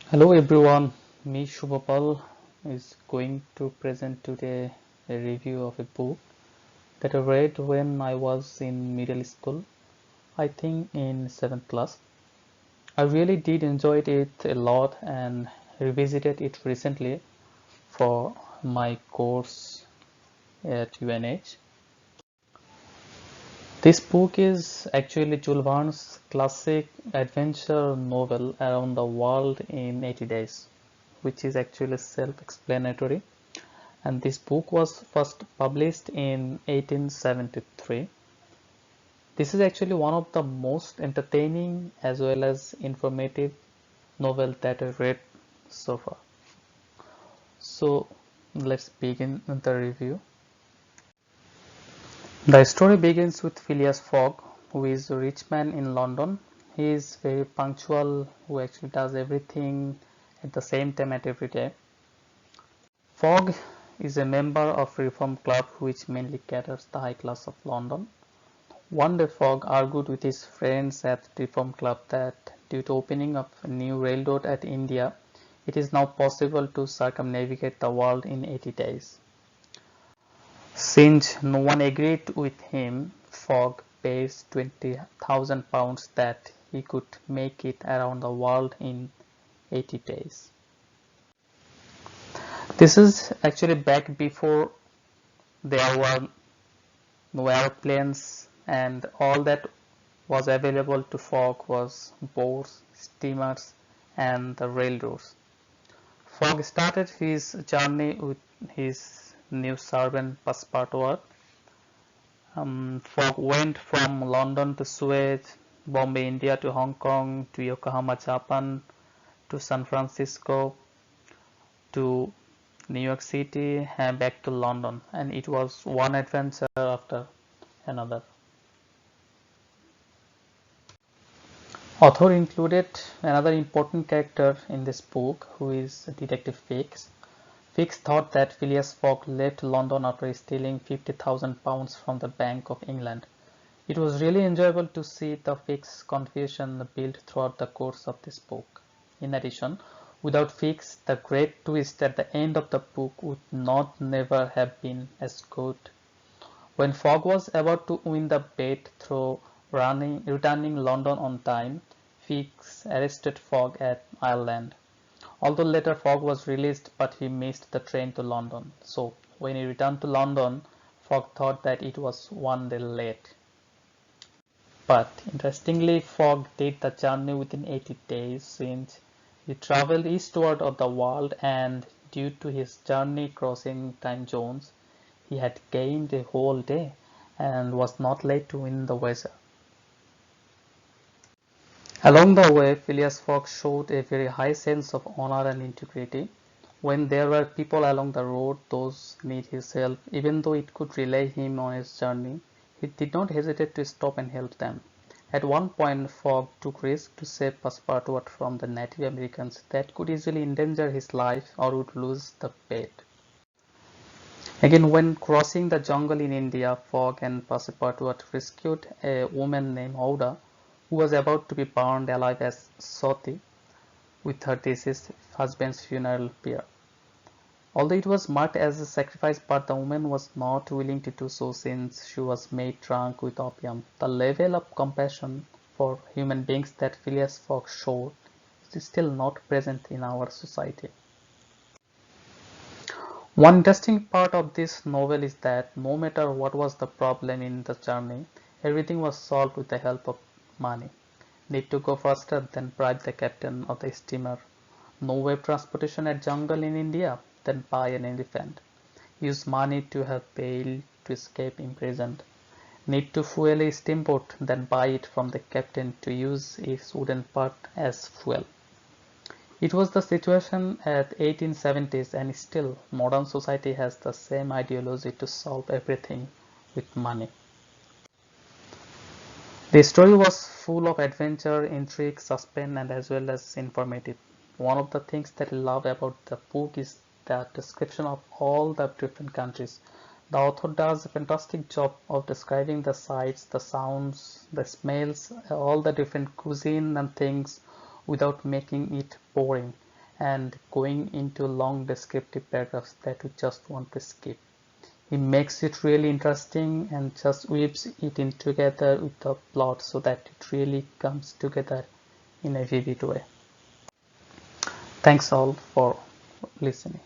Hello everyone, me Shubhapal is going to present today a review of a book that I read when I was in middle school, I think in 7th class. I really did enjoy it a lot and revisited it recently for my course at UNH. This book is actually Jules Verne's classic adventure novel Around the World in 80 Days, which is actually self-explanatory. And this book was first published in 1873. This is actually one of the most entertaining as well as informative novel that I read so far. So let's begin the review. The story begins with Phileas Fogg, who is a rich man in London. He is very punctual, who actually does everything at the same time at every day. Fogg is a member of Reform Club, which mainly caters the high class of London. One day Fogg argued with his friends at the Reform Club that due to opening up a new railroad at India, it is now possible to circumnavigate the world in 80 days. Since no one agreed with him, Fogg pays £20,000 that he could make it around the world in 80 days. This is actually back before there were no airplanes, and all that was available to Fogg was boats, steamers, and the railroads. Fogg started his journey with his new servant Passepartout. Fogg went from London to Suez, Bombay, India to Hong Kong to Yokohama, Japan to San Francisco to New York City and back to London, and it was one adventure after another. Author included another important character in this book, who is Detective Fix. Fix thought that Phileas Fogg left London after stealing £50,000 from the Bank of England. It was really enjoyable to see the Fix confusion built throughout the course of this book. In addition, without Fix, the great twist at the end of the book would not never have been as good. When Fogg was about to win the bet through returning London on time, Fix arrested Fogg at Ireland. Although later Fogg was released, but he missed the train to London. So when he returned to London, Fogg thought that it was one day late. But interestingly, Fogg did the journey within 80 days since he traveled eastward of the world, and due to his journey crossing time zones, he had gained a whole day and was not late to win the wager. Along the way, Phileas Fogg showed a very high sense of honor and integrity. When there were people along the road, those need his help, even though it could relay him on his journey, he did not hesitate to stop and help them. At one point, Fogg took risks to save Passepartout from the Native Americans that could easily endanger his life or would lose the bet. Again, when crossing the jungle in India, Fogg and Passepartout rescued a woman named Ouda, who was about to be burned alive as Sati with her deceased husband's funeral pyre. Although it was marked as a sacrifice, but the woman was not willing to do so since she was made drunk with opium. The level of compassion for human beings that Phileas Fogg showed is still not present in our society. One interesting part of this novel is that no matter what was the problem in the journey, everything was solved with the help of money. Need to go faster than bribe the captain of the steamer. No web transportation at jungle in India, then buy an elephant. Use money to have bail to escape imprisoned. Need to fuel a steamboat, then buy it from the captain to use his wooden part as fuel. It was the situation at 1870s, and still modern society has the same ideology to solve everything with money. The story was full of adventure, intrigue, suspense, and as well as informative. One of the things that I love about the book is the description of all the different countries. The author does a fantastic job of describing the sights, the sounds, the smells, all the different cuisine and things without making it boring. and going into long descriptive paragraphs that we just want to skip. He makes it really interesting and just weaves it in together with the plot so that it really comes together in a vivid way. Thanks all for listening.